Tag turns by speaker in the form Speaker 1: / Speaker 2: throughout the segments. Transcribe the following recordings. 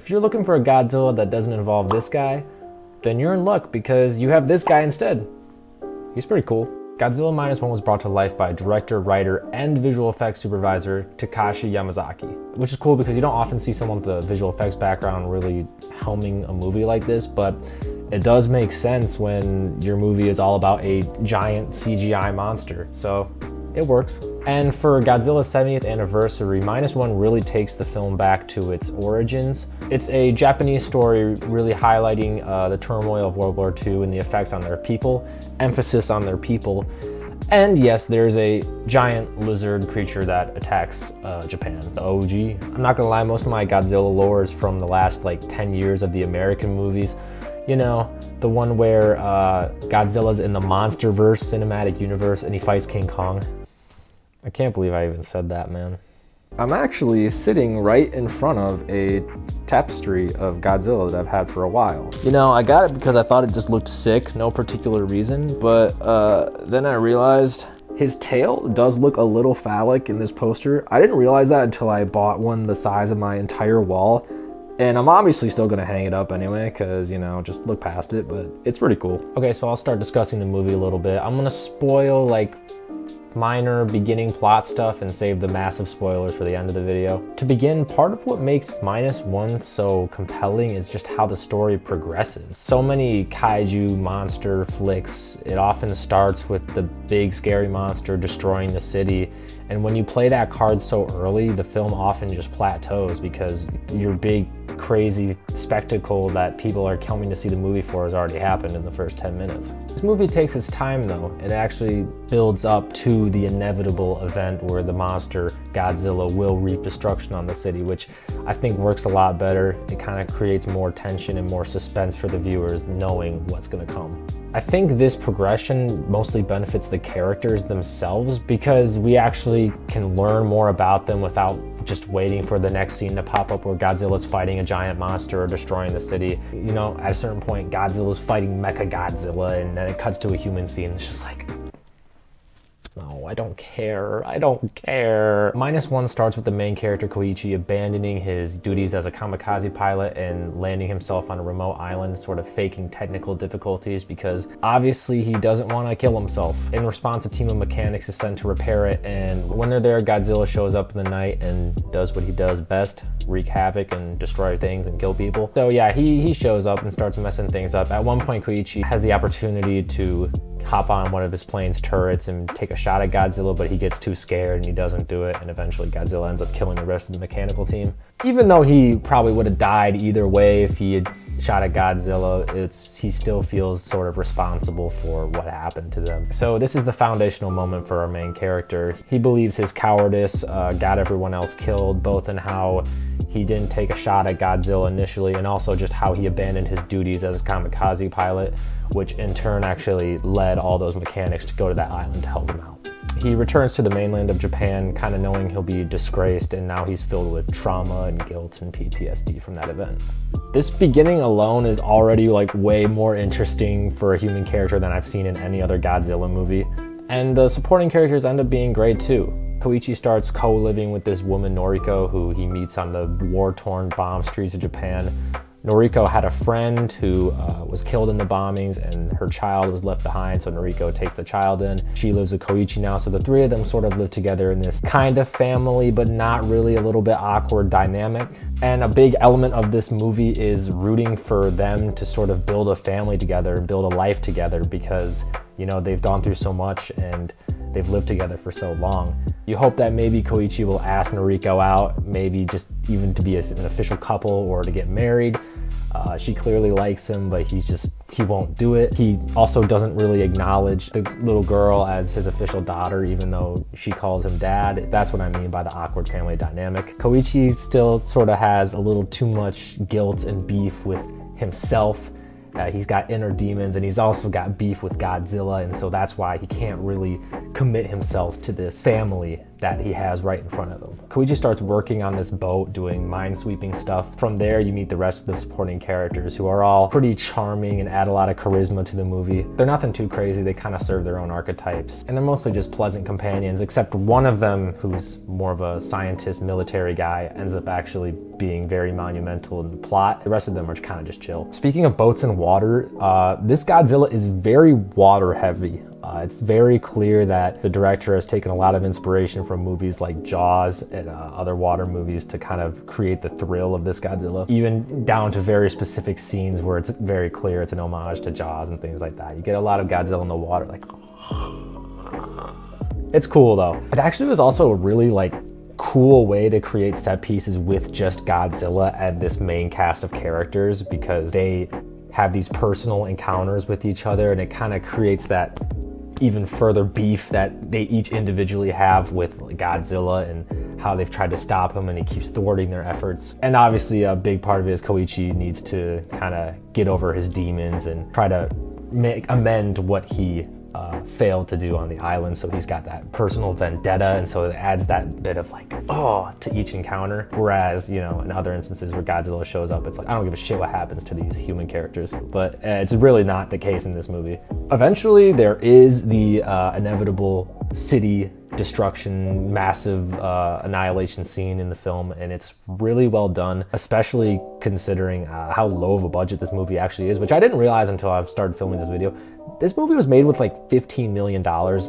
Speaker 1: If you're looking for a Godzilla that doesn't involve this guy, then you're in luck because you have this guy instead. He's pretty cool. Godzilla Minus One was brought to life by director, writer, and visual effects supervisor Takashi Yamazaki, which is cool because you don't often see someone with a visual effects background really helming a movie like this, but it does make sense when your movie is all about a giant CGI monster, so it works. And for Godzilla's 70th anniversary, Minus One really takes the film back to its origins. It's a Japanese story really highlighting the turmoil of World War II and the effects on their people, emphasis on their people. And yes, there's a giant lizard creature that attacks Japan, the OG. I'm not gonna lie, most of my Godzilla lore is from the last like 10 years of the American movies. You know, the one where Godzilla's in the MonsterVerse cinematic universe and he fights King Kong. I can't believe I even said that, man. I'm actually sitting right in front of a tapestry of Godzilla that I've had for a while. You know, I got it because I thought it just looked sick, no particular reason, but then I realized his tail does look a little phallic in this poster. I didn't realize that until I bought one the size of my entire wall. And I'm obviously still gonna hang it up anyway, cause you know, just look past it, but it's pretty cool. Okay, so I'll start discussing the movie a little bit. I'm gonna spoil like minor beginning plot stuff and save the massive spoilers for the end of the video. To begin, part of what makes Minus One so compelling is just how the story progresses. So many kaiju monster flicks, it often starts with the big scary monster destroying the city, and when you play that card so early, the film often just plateaus because your big crazy spectacle that people are coming to see the movie for has already happened in the first 10 minutes. This movie takes its time though. It actually builds up to the inevitable event where the monster Godzilla will reap destruction on the city, which I think works a lot better. It kind of creates more tension and more suspense for the viewers knowing what's gonna come. I think this progression mostly benefits the characters themselves because we actually can learn more about them without just waiting for the next scene to pop up where Godzilla's fighting a giant monster or destroying the city. You know, at a certain point, Godzilla's fighting Mecha Godzilla and then it cuts to a human scene. It's just like, no, I don't care. I don't care. Minus One starts with the main character Koichi abandoning his duties as a kamikaze pilot and landing himself on a remote island, sort of faking technical difficulties because obviously he doesn't want to kill himself. In response, a team of mechanics is sent to repair it, and when they're there, Godzilla shows up in the night and does what he does best, wreak havoc and destroy things and kill people. So yeah, he shows up and starts messing things up. At one point, Koichi has the opportunity to hop on one of his plane's turrets and take a shot at Godzilla, but he gets too scared and he doesn't do it, and eventually Godzilla ends up killing the rest of the mechanical team. Even though he probably would have died either way if he had shot at Godzilla, he still feels sort of responsible for what happened to them. So this is the foundational moment for our main character. He believes his cowardice got everyone else killed, both in how he didn't take a shot at Godzilla initially and also just how he abandoned his duties as a kamikaze pilot, which in turn actually led all those mechanics to go to that island to help him out. He returns to the mainland of Japan kind of knowing he'll be disgraced, and now he's filled with trauma and guilt and PTSD from that event. This beginning alone is already like way more interesting for a human character than I've seen in any other Godzilla movie. And the supporting characters end up being great too. Koichi starts co-living with this woman Noriko who he meets on the war-torn bomb streets of Japan. Noriko had a friend who was killed in the bombings and her child was left behind, so Noriko takes the child in. She lives with Koichi now, so the three of them sort of live together in this kind of family, but not really, a little bit awkward dynamic. And a big element of this movie is rooting for them to sort of build a family together and build a life together because, you know, they've gone through so much and they've lived together for so long. You hope that maybe Koichi will ask Noriko out, maybe just even to be an official couple or to get married. She clearly likes him, but he won't do it. He also doesn't really acknowledge the little girl as his official daughter, even though she calls him dad. That's what I mean by the awkward family dynamic. Koichi still sort of has a little too much guilt and beef with himself. He's got inner demons, and he's also got beef with Godzilla, and so that's why he can't really commit himself to this family that he has right in front of him. Koichi starts working on this boat, doing minesweeping stuff. From there, you meet the rest of the supporting characters, who are all pretty charming and add a lot of charisma to the movie. They're nothing too crazy, they kind of serve their own archetypes, and they're mostly just pleasant companions, except one of them, who's more of a scientist military guy, ends up actually being very monumental in the plot. The rest of them are kind of just chill. Speaking of boats and water, this Godzilla is very water heavy. It's very clear that the director has taken a lot of inspiration from movies like Jaws and other water movies to kind of create the thrill of this Godzilla, even down to very specific scenes where it's very clear it's an homage to Jaws and things like that. You get a lot of Godzilla in the water, like... It's cool though. It actually was also a really cool way to create set pieces with just Godzilla and this main cast of characters, because they have these personal encounters with each other, and it kind of creates that even further beef that they each individually have with Godzilla and how they've tried to stop him and he keeps thwarting their efforts. And obviously a big part of it is Koichi needs to kind of get over his demons and try to amend what he failed to do on the island. So he's got that personal vendetta, and so it adds that bit of to each encounter. Whereas, in other instances where Godzilla shows up, it's I don't give a shit what happens to these human characters. But it's really not the case in this movie. Eventually there is the inevitable city destruction, massive annihilation scene in the film, and it's really well done, especially considering how low of a budget this movie actually is, which I didn't realize until I started filming this video. This movie was made with $15 million,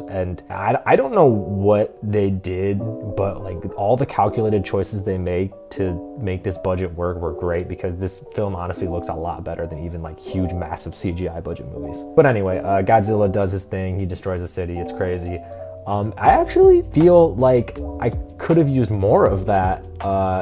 Speaker 1: and I don't know what they did, but all the calculated choices they made to make this budget work were great, because this film honestly looks a lot better than even huge, massive CGI budget movies. But anyway, Godzilla does his thing, he destroys a city, it's crazy. I actually feel like I could have used more of that,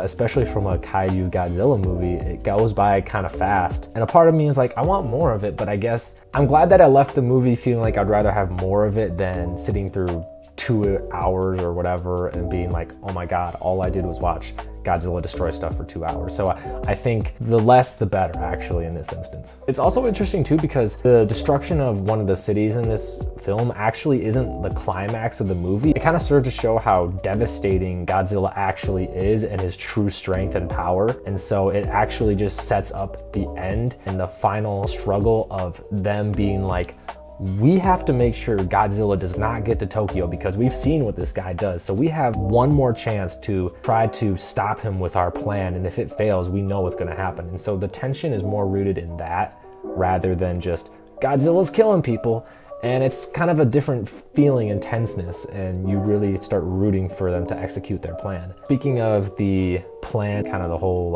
Speaker 1: especially from a kaiju Godzilla movie. It goes by kind of fast, and a part of me is I want more of it, but I guess I'm glad that I left the movie feeling like I'd rather have more of it than sitting through 2 hours or whatever and being oh my god, all I did was watch Godzilla destroy stuff for 2 hours. So I think the less the better, actually, in this instance. It's also interesting too, because the destruction of one of the cities in this film actually isn't the climax of the movie. It kind of serves to show how devastating Godzilla actually is and his true strength and power. And so it actually just sets up the end and the final struggle of them being we have to make sure Godzilla does not get to Tokyo, because we've seen what this guy does. So we have one more chance to try to stop him with our plan. And if it fails, we know what's going to happen. And so the tension is more rooted in that rather than just Godzilla's killing people. And it's kind of a different feeling and tenseness, and you really start rooting for them to execute their plan. Speaking of the plan, kind of the whole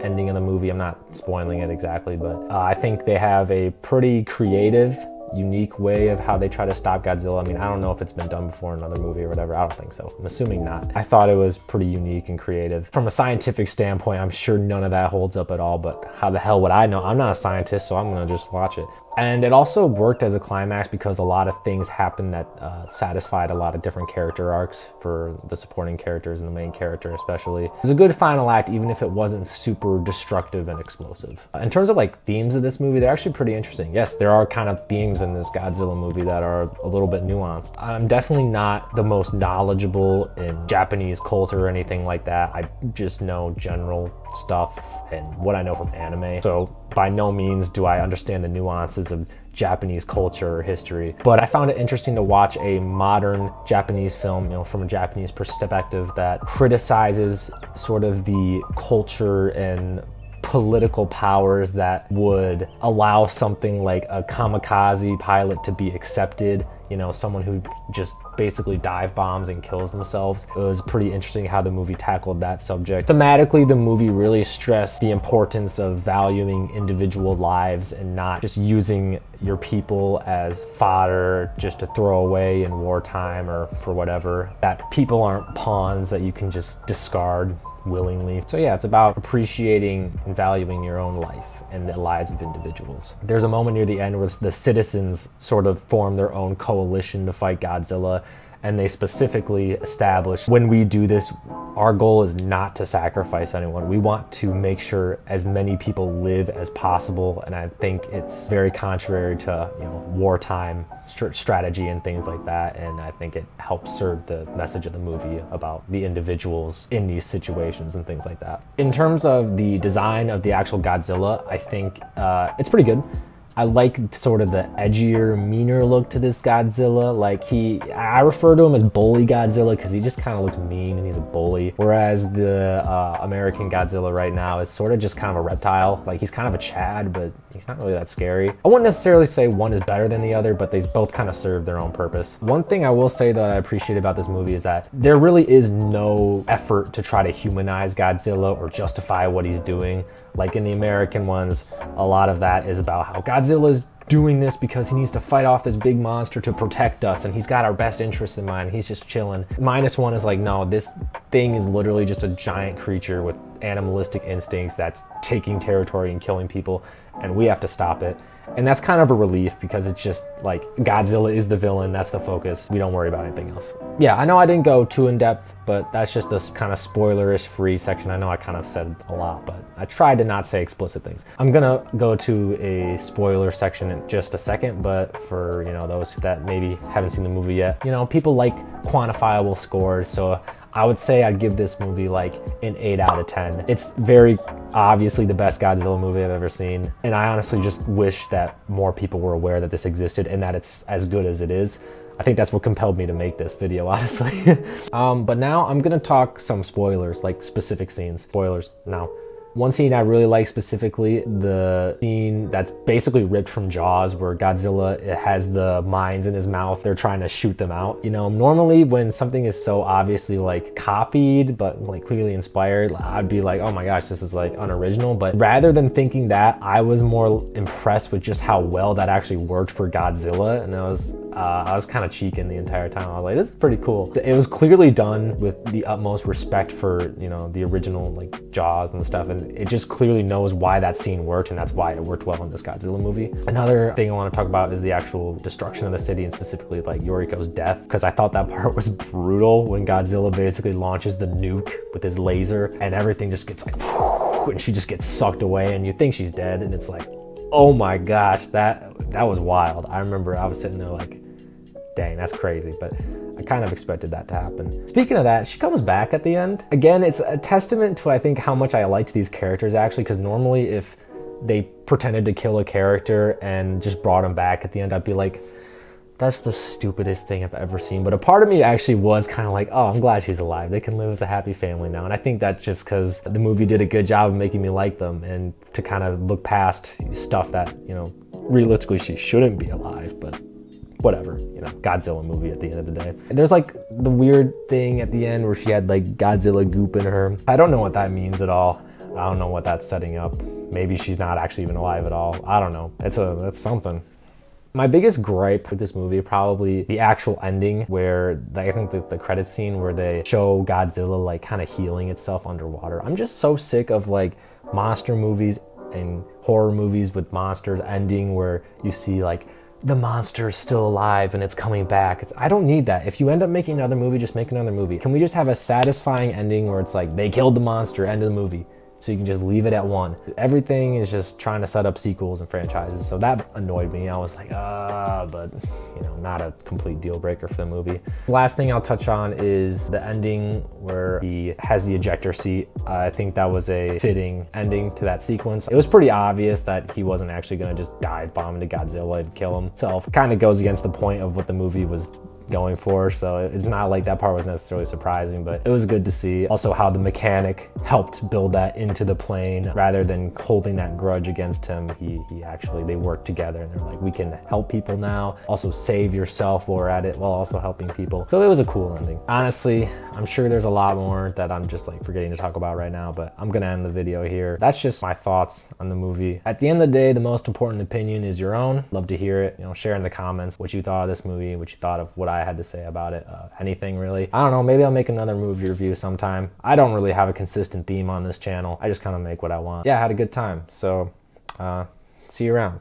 Speaker 1: ending of the movie, I'm not spoiling it exactly, but I think they have a pretty creative, unique way of how they try to stop Godzilla. I mean, I don't know if it's been done before in another movie or whatever. I don't think so. I'm assuming not. I thought it was pretty unique and creative. From a scientific standpoint, I'm sure none of that holds up at all, but how the hell would I know? I'm not a scientist, so I'm gonna just watch it. And it also worked as a climax because a lot of things happened that satisfied a lot of different character arcs for the supporting characters and the main character especially. It was a good final act, even if it wasn't super destructive and explosive. In terms of themes of this movie, they're actually pretty interesting. Yes, there are kind of themes in this Godzilla movie that are a little bit nuanced. I'm definitely not the most knowledgeable in Japanese culture or anything like that. I just know general stuff and what I know from anime. So by no means do I understand the nuances of Japanese culture or history, but I found it interesting to watch a modern Japanese film, from a Japanese perspective, that criticizes sort of the culture and political powers that would allow something like a kamikaze pilot to be accepted, someone who just basically dive bombs and kills themselves. It was pretty interesting how the movie tackled that subject. Thematically, the movie really stressed the importance of valuing individual lives and not just using your people as fodder just to throw away in wartime or for whatever. That people aren't pawns that you can just discard willingly. So yeah, it's about appreciating and valuing your own life and the lives of individuals. There's a moment near the end where the citizens sort of form their own coalition to fight Godzilla, And they specifically established, when we do this, our goal is not to sacrifice anyone. We want to make sure as many people live as possible. And I think it's very contrary to, wartime strategy and things like that. And I think it helps serve the message of the movie about the individuals in these situations and things like that. In terms of the design of the actual Godzilla, I think it's pretty good. I like sort of the edgier, meaner look to this Godzilla. I refer to him as Bully Godzilla because he just kind of looks mean and he's a bully. Whereas the American Godzilla right now is sort of just kind of a reptile. Like, he's kind of a Chad, but he's not really that scary. I wouldn't necessarily say one is better than the other, but they both kind of serve their own purpose. One thing I will say that I appreciate about this movie is that there really is no effort to try to humanize Godzilla or justify what he's doing. Like in the American ones, a lot of that is about how Godzilla's doing this because he needs to fight off this big monster to protect us, and he's got our best interests in mind. He's just chilling. Minus One is like, no, this thing is literally just a giant creature with animalistic instincts that's taking territory and killing people, and we have to stop it. And that's kind of a relief because it's just like Godzilla is the villain, that's the focus. We don't worry about anything else. Yeah, I know I didn't go too in depth, but that's just this kind of spoilerish free section. I know I kind of said a lot, but I tried to not say explicit things. I'm gonna go to a spoiler section in just a second, but for those that maybe haven't seen the movie yet, people like quantifiable scores, so I would say I'd give this movie like an 8 out of 10. It's very obviously the best Godzilla movie I've ever seen, and I honestly just wish that more people were aware that this existed and that it's as good as it is. I think that's what compelled me to make this video, honestly. But now I'm gonna talk some spoilers, like specific scenes. Spoilers now. One scene I really like specifically, the scene that's basically ripped from Jaws, where Godzilla has the mines in his mouth. They're trying to shoot them out. Normally when something is so obviously like copied, but like clearly inspired, I'd be like, oh my gosh, this is like unoriginal. But rather than thinking that, I was more impressed with just how well that actually worked for Godzilla. And I was kind of cheeking the entire time. I was like, this is pretty cool. It was clearly done with the utmost respect for, the original like Jaws and stuff. And it just clearly knows why that scene worked, and that's why it worked well in this Godzilla movie. Another thing I want to talk about is the actual destruction of the city, and specifically like Yoriko's death, because I thought that part was brutal when Godzilla basically launches the nuke with his laser and everything just gets like, and she just gets sucked away and you think she's dead, and it's like, oh my gosh, that was wild. I remember I was sitting there like, dang, that's crazy, but I kind of expected that to happen. Speaking of that, she comes back at the end. Again, it's a testament to, I think, how much I liked these characters actually, because normally if they pretended to kill a character and just brought him back at the end, I'd be like, that's the stupidest thing I've ever seen. But a part of me actually was kind of like, oh, I'm glad she's alive. They can live as a happy family now. And I think that's just because the movie did a good job of making me like them, and to kind of look past stuff that, realistically she shouldn't be alive, but whatever, Godzilla movie at the end of the day. And there's like the weird thing at the end where she had like Godzilla goop in her. I don't know what that means at all. I don't know what that's setting up. Maybe she's not actually even alive at all. I don't know. It's something. My biggest gripe with this movie, probably the actual ending, where I think the credit scene where they show Godzilla like kind of healing itself underwater. I'm just so sick of like monster movies and horror movies with monsters ending where you see like the monster is still alive and it's coming back. I don't need that. If you end up making another movie, just make another movie. Can we just have a satisfying ending where it's like they killed the monster, end of the movie? So you can just leave it at one. Everything is just trying to set up sequels and franchises. So that annoyed me. I was like, but not a complete deal breaker for the movie. Last thing I'll touch on is the ending where he has the ejector seat. I think that was a fitting ending to that sequence. It was pretty obvious that he wasn't actually gonna just dive bomb into Godzilla and kill himself. Kind of goes against the point of what the movie was going for, so it's not like that part was necessarily surprising, but it was good to see also how the mechanic helped build that into the plane. Rather than holding that grudge against him, he actually, they worked together and they're like, we can help people now, also save yourself while we're at it, while also helping people. So it was a cool ending. Honestly, I'm sure there's a lot more that I'm just like forgetting to talk about right now, but I'm gonna end the video here. That's just my thoughts on the movie. At the end of the day, the most important opinion is your own. Love to hear it. Share in the comments what you thought of this movie, what you thought of what I had to say about it, anything really. I don't know, maybe I'll make another movie review sometime. I don't really have a consistent theme on this channel. I just kind of make what I want. Yeah, I had a good time. So see you around.